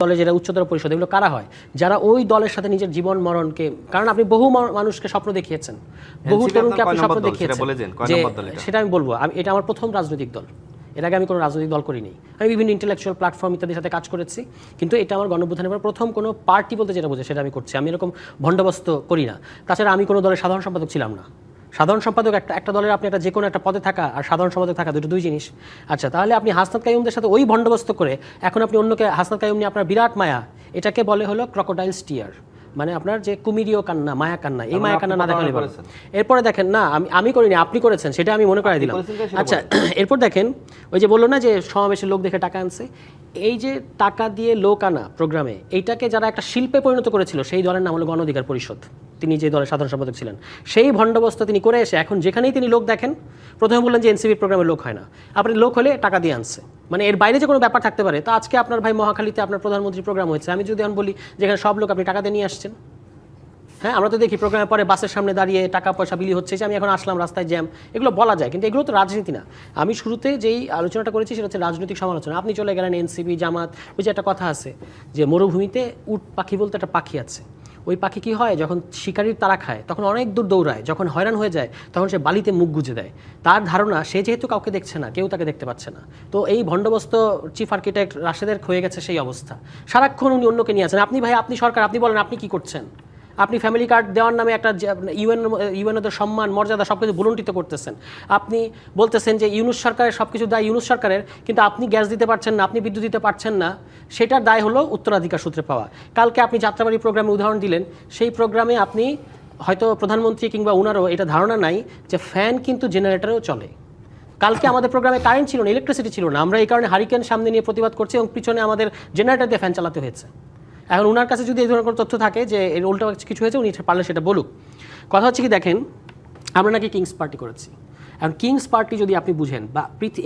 দলে যারা উচ্চতর পরিষদ, এগুলো কারা হয়? যারা ওই দলের সাথে নিজের জীবন মরণকে, কারণ আপনি বহু মানুষকে স্বপ্ন দেখিয়েছেন, বহু তরুণকে আপনি স্বপ্ন দেখিয়েছেন, সেটা আমি বলবো এটা আমার প্রথম রাজনৈতিক দল। এর আগে আমি কোনো রাজনৈতিক দল করিনি। আমি বিভিন্ন ইন্টেলেকচুয়াল প্ল্যাটফর্ম ইত্যাদির সাথে কাজ করেছি, কিন্তু এটা আমার গণঅভ্যুত্থানের পর প্রথম কোনো পার্টি বলতে যেটা বোঝে সেটা আমি করছি। আমি এরকম ভণ্ডবস্ত করি না। তাছাড়া আমি কোনো দলের সাধারণ সম্পাদক ছিলাম না। সাধারণ সম্পাদক একটা দলের আপনি একটা যে কোনো একটা পদে থাকা আর সাধারণ সম্পাদক থাকা দুই জিনিস। আচ্ছা, তাহলে আপনি হাসনাত কাইয়ুমদের সাথে ওই ভণ্ডবস্ত করে এখন আপনি অন্যকে, হাসনাত কাইয়ুম নিয়ে আপনার বিরাট মায়া, এটাকে বলে হলো ক্রকোডাইলস টিয়ার, মানে আপনার যে কুমিরীয় কান্না, মায়া কান্না। এই মায়া কান্না না দেখালে বলেন। এরপরে দেখেন, না আমি করিনি, আপনি করেছেন, সেটা আমি মনে করাই দিলাম। আচ্ছা, এরপর দেখেন ওই যে বললো না যে সমাবেশের লোক দেখে টাকা আনছে, এই যে টাকা দিয়ে লোক আনা প্রোগ্রামে, এইটাকে যারা একটা শিল্পে পরিণত করেছিল সেই দলের নাম হলো গণ অধিকার পরিষদ। তিনি যে দলের সাধারণ সম্পাদক ছিলেন, সেই ভণ্ডবস্ত তিনি করে এসে এখন যেখানেই তিনি লোক দেখেন, প্রথমে বললেন যে এনসিপির প্রোগ্রামে লোক হয় না, আপনি লোক হলে টাকা দিয়ে আনছে, মানে এর বাইরে যে কোনো ব্যাপার থাকতে পারে। তা আজকে আপনার ভাই মহাখালীতে আপনার প্রধানমন্ত্রী প্রোগ্রাম হয়েছে, আমি যদি এখন বলি যেখানে সব লোক আপনি টাকা দিয়ে নিয়ে আসছেন। হ্যাঁ, আমরা তো দেখি প্রোগ্রামের পরে বাসের সামনে দাঁড়িয়ে টাকা পয়সা বিলি হচ্ছে, যে আমি এখন আসলাম রাস্তায় জ্যাম, এগুলো বলা যায়, কিন্তু এগুলো তো রাজনীতি না। আমি শুরুতে যেই আলোচনাটা করেছি সেটা হচ্ছে রাজনৈতিক সমালোচনা। আপনি চলে গেলেন এনসিপি, জামাত। ওই যে একটা কথা আছে যে মরুভূমিতে উট পাখি বলতে একটা পাখি আছে, ওই পাখি কি হয়, যখন শিকারির তারা খায় তখন অনেক দূর দৌড়ায়, যখন হয়রান হয়ে যায় তখন সে বালিতে মুখ গুজে দেয়। তার ধারণা সে যেহেতু কাউকে দেখছে না, কেউ তাকে দেখতে পাচ্ছে না। তো এই ভণ্ডবস্ত চিফ আর্কিটেক্ট রাশেদের হয়ে গেছে সেই অবস্থা, সারাক্ষণ উনি অন্যকে নিয়ে আছেন। আপনি ভাই, আপনি সরকার, আপনি বলেন আপনি কি করছেন? আপনি ফ্যামিলি কার্ড দেওয়ার নামে একটা ইউএনওদের সম্মান মর্যাদা সব কিছু ভুলুণ্ঠিত করতেছেন। আপনি বলতেছেন যে ইউনূস সরকারের সব কিছু দায় ইউনূস সরকারের, কিন্তু আপনি গ্যাস দিতে পারছেন না, আপনি বিদ্যুৎ দিতে পারছেন না, সেটার দায় হলো উত্তরাধিকার সূত্রে পাওয়া। কালকে আপনি যাত্রাবাড়ি প্রোগ্রামে উদাহরণ দিলেন, সেই প্রোগ্রামে আপনি হয়তো প্রধানমন্ত্রী কিংবা ওনারও এটা ধারণা নাই যে ফ্যান কিন্তু জেনারেটরেও চলে। কালকে আমাদের প্রোগ্রামে কারেন্ট ছিল না, ইলেকট্রিসিটি ছিল না, আমরা এই কারণে হারিকেন সামনে নিয়ে প্রতিবাদ করছি এবং পিছনে আমাদের জেনারেটর দিয়ে ফ্যান চালাতে হয়েছে। এখন ওনার কাছে যদি এই ধরনের কোনো তথ্য থাকে যে এর উল্টো কিছু হয়েছে, উনি পারলে সেটা বলুক। কথা হচ্ছে কি, দেখেন আমরা নাকি কিংস পার্টি করেছি। এখন কিংস পার্টি যদি আপনি বুঝেন, বা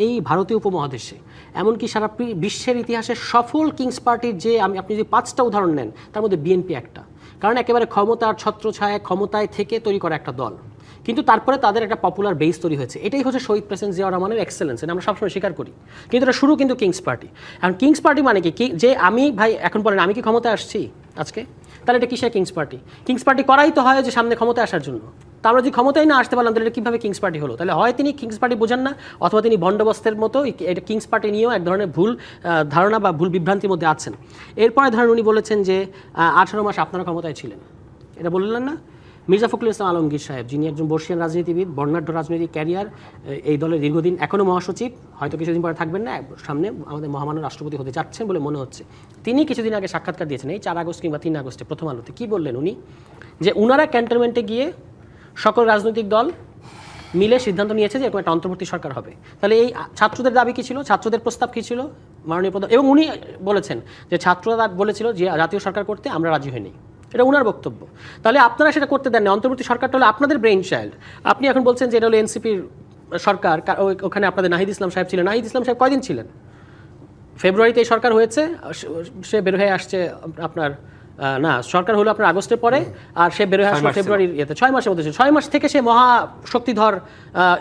এই ভারতীয় উপমহাদেশে এমনকি সারা বিশ্বের ইতিহাসে সফল কিংস পার্টির যে আপনি যদি 5টা উদাহরণ নেন, তার মধ্যে বিএনপি একটা। কারণ একেবারে ক্ষমতার ছত্রছায়া, ক্ষমতায় থেকে তৈরি করা একটা দল, কিন্তু তারপরে তাদের একটা পপুলার বেস তৈরি হয়েছে। এটাই হচ্ছে শহীদ প্রেসিডেন্ট জিয়াউর রহমানের এক্সেলেন্স, এটা আমরা সবসময় স্বীকার করি। কিন্তু এটা শুরু কিন্তু কিংস পার্টি। এখন কিংস পার্টি মানে কি, যে আমি ভাই এখন বলেন আমি কি ক্ষমতায় আসছি আজকে, তাহলে এটা কিসের কিংস পার্টি? কিংস পার্টি করাই তো হয় যে সামনে ক্ষমতায় আসার জন্য। তা আমরা যদি ক্ষমতায় না আসতে পারলাম, তাহলে এটা কীভাবে কিংস পার্টি হলো? তাহলে হয় তিনি কিংস পার্টি বোঝেন না, অথবা তিনি ভণ্ডবস্তের মতো এটা কিংস পার্টি নিয়েও এক ধরনের ভুল ধারণা বা ভুল বিভ্রান্তির মধ্যে আছেন। এরপরে ধরেন উনি বলেছেন যে 18 মাস আপনারা ক্ষমতায় ছিলেন, এটা বললেন না? মির্জা ফখরুল ইসলাম আলমগীর সাহেব, যিনি একজন বর্ষিয়ান রাজনীতিবিদ, বর্ণাঢ্য রাজনৈতিক ক্যারিয়ার, এই দলের দীর্ঘদিন, এখনও মহাসচিব, হয়তো কিছুদিন পরে থাকবেন না, সামনে আমাদের মহামান্য রাষ্ট্রপতি হতে যাচ্ছেন বলে মনে হচ্ছে। তিনি কিছুদিন আগে সাক্ষাৎকার দিয়েছেন, এই 4 আগস্ট কিংবা 3 আগস্টে প্রথম আলোতে। কী বললেন উনি? যে উনারা ক্যান্টনমেন্টে গিয়ে সকল রাজনৈতিক দল মিলে সিদ্ধান্ত নিয়েছে যে এরকম একটা অন্তর্বর্তী সরকার হবে। তাহলে এই ছাত্রদের দাবি কী ছিল, ছাত্রদের প্রস্তাব কী ছিল মাননীয় প্রধান? এবং উনি বলেছেন যে ছাত্ররা বলেছিল যে জাতীয় সরকার করতে, আমরা রাজি হইনি, এটা ওনার বক্তব্য। তাহলে আপনারা সেটা করতে দেন না, অন্তর্বর্তী সরকারটা হলো আপনাদের ব্রেইন চাইল্ড। আপনি এখন বলছেন যে এটা হলো এনসিপির সরকার, ওখানে আপনাদের নাহিদ ইসলাম সাহেব ছিলেন। নাহিদ ইসলাম সাহেব কয়দিন ছিলেন? ফেব্রুয়ারিতে এই সরকার হয়েছে, সে বের হয়ে আসছে আপনার না, সরকার হলো আপনার আগস্টের পরে, আর সে বের হয়ে আসলো ফেব্রুয়ারির ইয়েতে, 6 মাসের মধ্যে। 6 মাস থেকে সে মহা শক্তিধর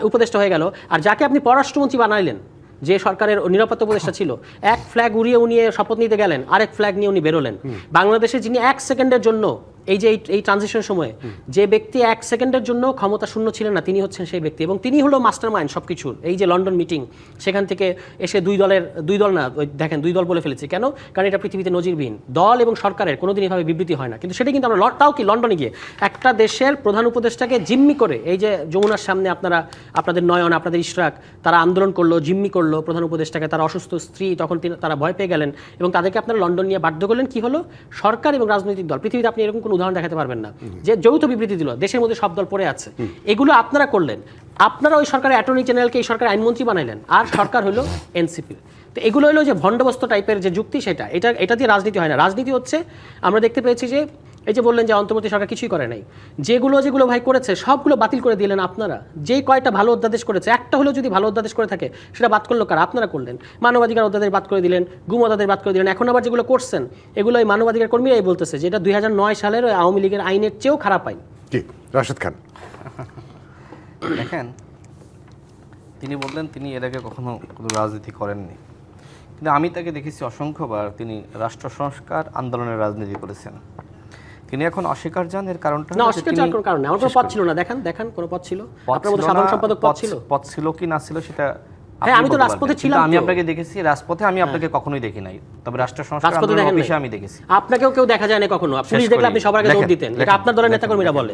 উপদেষ্টা হয়ে গেল। আর যাকে আপনি পররাষ্ট্রমন্ত্রী বানাইলেন, যে সরকারের নিরাপত্তা উপদেষ্টা ছিল, এক ফ্ল্যাগ উড়িয়ে উনি শপথ নিতে গেলেন, আরেক ফ্ল্যাগ নিয়ে উনি বেরোলেন। বাংলাদেশে যিনি 1 সেকেন্ডের জন্য এই যে এই ট্রানজিশন সময়ে যে ব্যক্তি 1 সেকেন্ডের জন্য ক্ষমতা শূন্য ছিলেন না, তিনি হচ্ছেন সেই ব্যক্তি, এবং তিনি হলো মাস্টার মাইন্ড সব কিছুর। এই যে লন্ডন মিটিং, সেখান থেকে এসে দুই দল না, দেখেন 2 দল বলে ফেলেছি কেন? কারণ এটা পৃথিবীতে নজিরবিহীন। দল এবং সরকারের কোনোদিন এভাবে বিবৃতি হয় না, কিন্তু সেটা কিন্তু আমরা তাও কি লন্ডনে গিয়ে একটা দেশের প্রধান উপদেষ্টাকে জিম্মি করে, এই যে যমুনার সামনে আপনাদের নয়ন, আপনাদের ইশরাক, তারা আন্দোলন করলো, জিম্মি করলো প্রধান উপদেষ্টাকে, তার অসুস্থ স্ত্রী, তখন তারা ভয় পেয়ে গেলেন এবং তাদেরকে আপনারা লন্ডন নিয়ে বাধ্য করলেন। কি হলো? সরকার এবং রাজনৈতিক দল, পৃথিবীতে আপনি এরকম উদাহরণ দেখাতে পারবেন না যে যৌথ বিবৃতি দিল, দেশের মধ্যে সব দল পড়ে আছে। এগুলো আপনারা করলেন, আপনারা ওই সরকারের অ্যাটর্নি জেনারেলকে এই সরকার আইনমন্ত্রী বানাইলেন, আর সরকার হলো এনসিপি। তো এগুলো হলো যে ভণ্ডবস্ত টাইপের যে যুক্তি, এটা দিয়ে রাজনীতি হয় না। রাজনীতি হচ্ছে, আমরা দেখতে পেয়েছি যে এই যে বললেন যে অন্তর্বর্তী সরকার কিছুই করে নাই, যেগুলো ভাই করেছে সবগুলো বাতিল করে দিলেন আপনারা। যেই কয়টা ভালো অধ্যাদেশ করেছে, একটা হলো যদি ভালো অধ্যাদেশ করে থাকে, সেটা বাদ করলো কারা? আপনারা করলেন। মানবাধিকার অধ্যাদেশ বাদ করে দিলেন, গুম অধ্যাদেশ বাদ করে দিলেন। এখন আবার যেগুলো করছেন, এগুলো এই মানবাধিকার কর্মীরাই বলতেছে যে এটা 2009 সালের ওই আওয়ামী লীগের আইনের চেয়েও খারাপ আইন। রাশেদ খান, দেখেন, তিনি বললেন তিনি এর আগে কখনো কোনো রাজনীতি করেননি, কিন্তু আমি তাকে দেখেছি অসংখ্যবার তিনি রাষ্ট্র সংস্কার আন্দোলনের রাজনীতি করেছেন। তিনি এখন অস্বীকার যান, এর কারণটা না, অস্বীকার যাওয়ার কোনো কারণ নেই। আমার কোনো পদ ছিল না, দেখেন কোনো পদ ছিল? আপনার মতো সাধারণ সম্পাদক পদ ছিল কি না ছিল সেটা হ্যাঁ, আমি তো রাজপথে ছিলাম। আমি আপনাকে দেখেছি রাজপথে, আমি আপনাকে কখনোই দেখি নাই, তবে রাষ্ট্র সংস্কার আন্দোলনের অফিসে আমি দেখেছি। আপনাকেও কেউ দেখা যায় না কখনো। পুলিশ দেখলে আপনি সবার আগে দৌড় দিতেন, এটা আপনার দলের নেতাকর্মীরা বলে।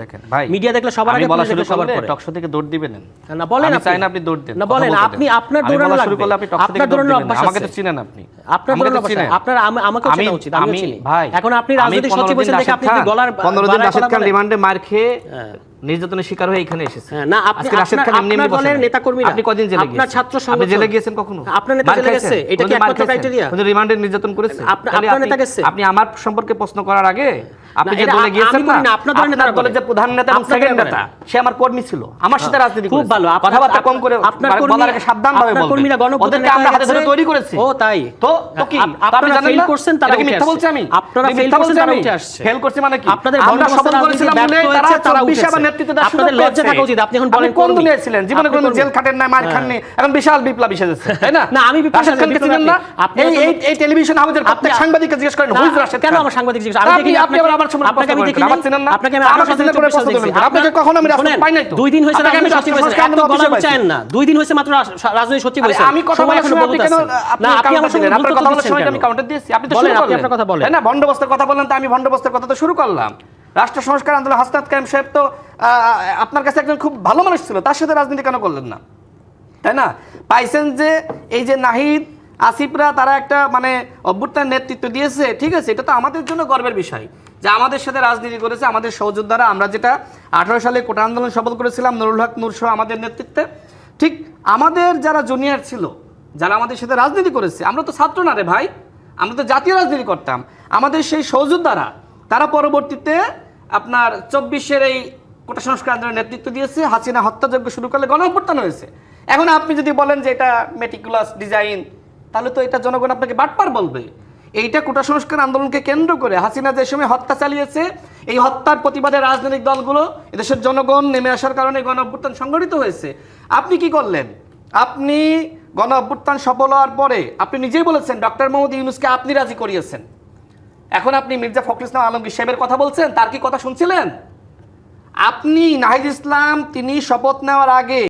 মিডিয়া দেখলে সবার আগে পুলিশ দেখলে সবার পরে টক শো থেকে দৌড় দিবেন না? বলেন, আমি চাই না আপনি দৌড় দেন, না বলেন আপনি আপনার দৌড়ানো শুরু করলে আপনি টক শো থেকে দৌড় দিবেন। আমাকে তো চিনেন আপনি, আপনার দৌড়ানো অভ্যাস, আপনার আমাকে চেনা উচিত, আমি চিনি ভাই। এখন আপনি রাজনৈতিক সচিব হয়েছেন দেখে আপনি গলার 15 দিন রাশিদ খান রিমান্ডে মার খেয়ে নির্যাতনের শিকার হয়ে এখানে এসেছে। না, আপনি রাশিদ খান এমনি এমনি বলেন নেতাকর্মীরা। আপনি কদিন জেলে গিয়েছেন? আপনার ছাত্র সংগঠন, আপনি জেলে গিয়েছেন কখনো? আপনার নেতা জেলে গেছে, এটা কি একমাত্র ক্রাইটেরিয়া? কোন রিমান্ডে নির্যাতন করেছে? আপনার নেতা গেছে? আপনি আমার সম্পর্কে প্রশ্ন করার আগে আপনি যে দলে গিয়েছেন না, আপনার দলের যে প্রধান নেতা এবং সেকেন্ড নেতা সে আমার কর্মী ছিল, আমার সাথে রাজনীতি করেছে। খুব ভালো, কথাবার্তা কম করে বলার আগে সাবধানভাবে বলবেন। কর্মীরা ওদেরকে আমরা হাতে ধরে তৈরি করেছি। ও তাই তো কি আপনারা ফেল করছেন, তারা কি মিথ্যা বলছে? আমি আপনারা ফেল করছেন, তারা উঠে আসছে। ফেল করছে মানে কি? আপনাদের আমরা সফল করেছিলাম বলে তারা 24 আবার নেতৃত্ব দেওয়ার সুযোগ পেয়েছে। লজ্জা থাকা উচিত। আপনি এখন বলেন কোন দুনিয়ায় ছিলেন? জীবনে কোনো জেল খাটেন না, মার খাননি, এখন বিশাল বিপ্লবী সেজেছে, তাই না? না, আমি রাশিদ খানকে চিনেন না? এই টেলিভিশন হাউসের প্রত্যেক সাংবাদিককে জিজ্ঞেস করেন হুইজ রাশিদ খান। কেন আমার সাংবাদিক জিজ্ঞেস? আমি দেখি আপনি আবার আমার সম্পর্কে আপনাকে আমি দেখি, আমার চিনেন না? আপনাকে আমি 18 সালে দেখি। আপনাকে কখনো আমি রাজনীতি পাই নাই তো। 2 দিন হইছে রাজনীতি সচিব হইছেন, এত গলা উচ্চায়েন না। 2 দিন হইছে মাত্র রাজনীতি সচিব হইছেন। আমি কথা বলার সময় আপনি কেন আপনি আমার সঙ্গে আপনার কথা বলার সময় আমি কাউন্টার দিয়েছি? আপনি তো শুরু করলেন, আপনার কথা বলেন, তাই না? ভণ্ডবস্তের কথা বললেন, তো আমি ভণ্ডবস্তের কথা তো শুরু করলাম। রাষ্ট্র সংস্কার আন্দোলন হাসনাত কায়েম সাহেব তো আপনার কাছে একজন খুব ভালো মানুষ ছিল, তার সাথে রাজনীতি কেন করলেন না, তাই না? পাইছেন যে এই যে নাহিদ আসিফরা তারা একটা মানে অভ্যুত্থান নেতৃত্ব দিয়েছে, ঠিক আছে, এটা তো আমাদের জন্য গর্বের বিষয় যে আমাদের সাথে রাজনীতি করেছে আমাদের সহযোদ্ধারা। আমরা যেটা 18 সালে কোটা আন্দোলন সফল করেছিলাম নুরুল হক নূর সহ আমাদের নেতৃত্বে, ঠিক আমাদের যারা জুনিয়র ছিল, যারা আমাদের সাথে রাজনীতি করেছে, আমরা তো ছাত্র না রে ভাই, আমরা তো জাতীয় রাজনীতি করতাম। আমাদের সেই সহযোদ্ধারা তারা পরবর্তীতে আপনার 24-এর এই কোটা সংস্কার আন্দোলনের নেতৃত্ব দিয়েছে, হাসিনা হত্যাযজ্ঞ শুরু করলে গণঅভ্যুত্থান হয়েছে। এখন আপনি যদি বলেন যে এটা মেটিকুলাস ডিজাইন, তাহলে তো এটা জনগণ আপনাকে বাটপার বলবে। এইটা কোটা সংস্কার আন্দোলনকে কেন্দ্র করে হাসিনা যে সময় হত্যা চালিয়েছে, এই হত্যার প্রতিবাদে রাজনৈতিক দলগুলো, এদেশের জনগণ নেমে আসার কারণে গণঅভ্যুত্থান সংগঠিত হয়েছে। আপনি কি করলেন? আপনি গণঅভ্যুত্থান সফল হওয়ার পরে আপনি নিজেই বলেছেন ডক্টর মোহাম্মদ ইউনূসকে আপনি রাজি করিয়েছেন। এখন আপনি মির্জা ফখরুল ইসলাম আলমগীর সাহেবের কথা বলছেন, তার কি কথা শুনছিলেন? আপনি নাহিদ ইসলাম তিনি শপথ নেওয়ার আগে